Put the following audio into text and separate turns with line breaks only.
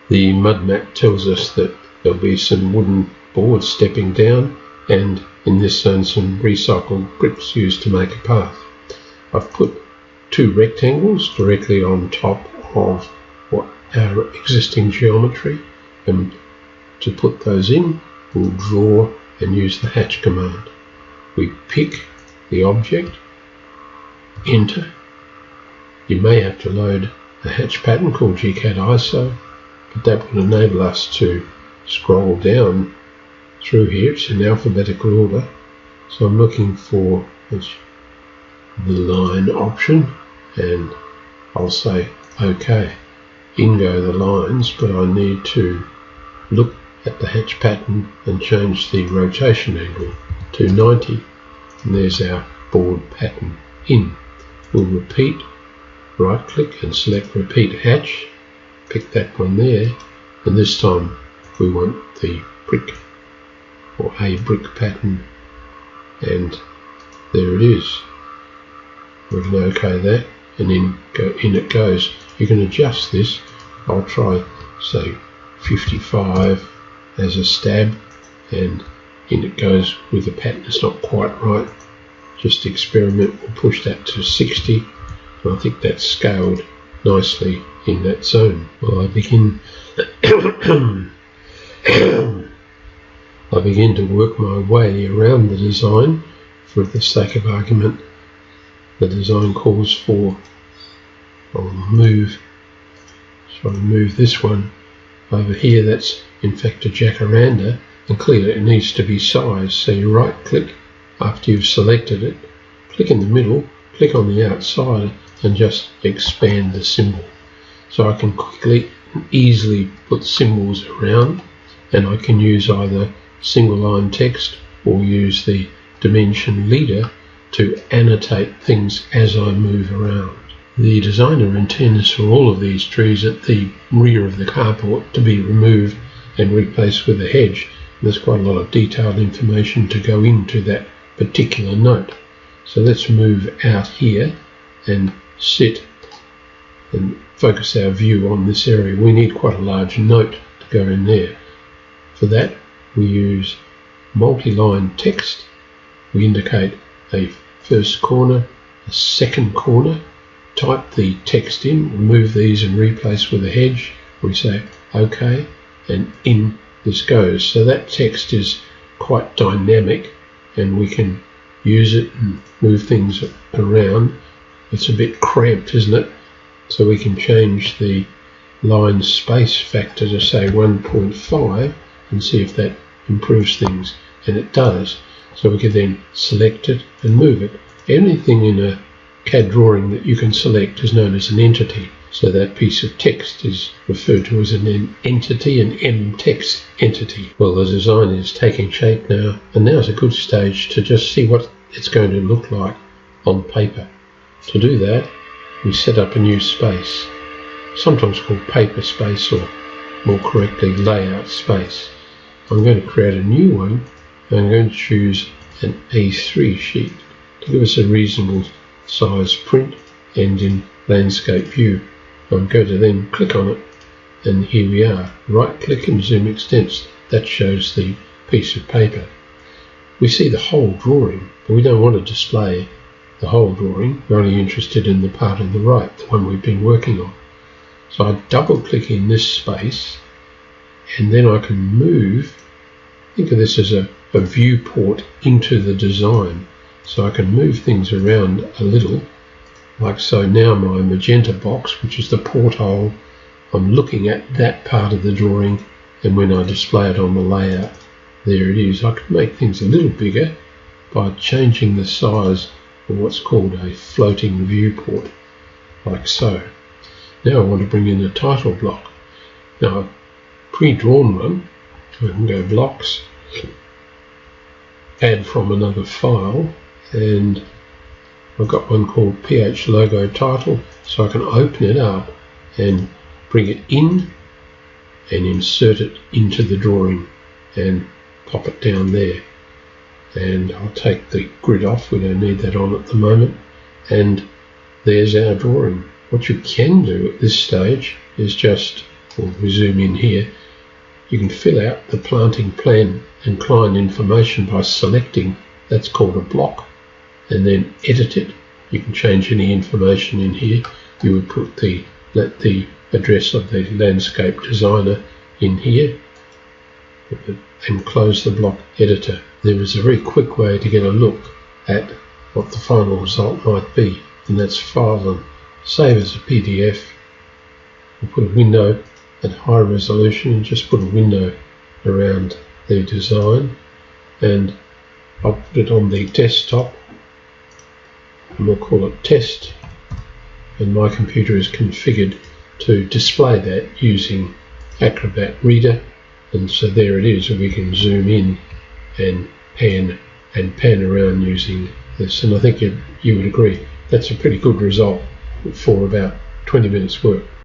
The mud mat tells us that there'll be some wooden boards stepping down, and in this zone some recycled bricks used to make a path. I've put 2 rectangles directly on top of what our existing geometry, and to put those in we'll draw and use the hatch command. We pick the object, enter. You may have to load a hatch pattern called gCADISO, but that will enable us to scroll down through here. It's in alphabetical order, so I'm looking for the line option, and I'll say OK. In go the lines, but I need to look at the hatch pattern and change the rotation angle to 90, and there's our board pattern in. We'll repeat, right click and select repeat hatch, pick that one there, and this time we want the brick or a brick pattern, and there it is. We can OK that, and in it goes. You can adjust this. I'll try say 55 as a stab, and in it goes with the pattern. It's not quite right, just experiment. We'll push that to 60, and I think that's scaled nicely in that zone. Well, I begin to work my way around the design. For the sake of argument, the design calls for, I'll move this one over here. That's in fact a jacaranda, and clearly it needs to be sized. So you right click after you've selected it, click in the middle, click on the outside, and just expand the symbol. So I can quickly and easily put symbols around, and I can use either single line text or use the dimension leader to annotate things as I move around. The designer intends for all of these trees at the rear of the carport to be removed and replaced with a hedge. There's quite a lot of detailed information to go into that particular note. So let's move out here and sit and focus our view on this area. We need quite a large note to go in there. For that we use multi-line text. We indicate a first corner, a second corner, type the text in, remove these and replace with a hedge. We say OK, and in this goes. So that text is quite dynamic, and we can use it and move things around. It's a bit cramped, isn't it? So we can change the line space factor to say 1.5 and see if that improves things, and it does. So we can then select it and move it. Anything in a CAD drawing that you can select is known as an entity. So that piece of text is referred to as an entity, an M-text entity. Well, the design is taking shape now, and now's a good stage to just see what it's going to look like on paper. To do that, we set up a new space, sometimes called paper space, or more correctly layout space. I'm going to create a new one, and I'm going to choose an A3 sheet to give us a reasonable size print and in landscape view. I'm going to then click on it, and here we are. Right click and zoom extents. That shows the piece of paper. We see the whole drawing, but we don't want to display the whole drawing. We're only interested in the part on the right, the one we've been working on. So I double click in this space, and then I can move. Think of this as a viewport into the design. So I can move things around a little, like so. Now my magenta box, which is the porthole, I'm looking at that part of the drawing, and when I display it on the layout, there it is. I can make things a little bigger by changing the size of what's called a floating viewport, like so. Now I want to bring in a title block. Now I've pre-drawn one, so I can go blocks, add from another file, and I've got one called PH Logo Title, so I can open it up and bring it in and insert it into the drawing and pop it down there. And I'll take the grid off, we don't need that on at the moment, and there's our drawing. What you can do at this stage is just or we zoom in here, you can fill out the planting plan and client information by selecting, that's called a block, and then edit it. You can change any information in here. You would put the address of the landscape designer in here and close the block editor. There is a very quick way to get a look at what the final result might be, and that's file and save as a PDF. We'll put a window at high resolution and just put a window around the design, and I'll put it on the desktop and we'll call it test, and my computer is configured to display that using Acrobat Reader, and so there it is, and we can zoom in and pan around using this, and I think you would agree that's a pretty good result for about 20 minutes work.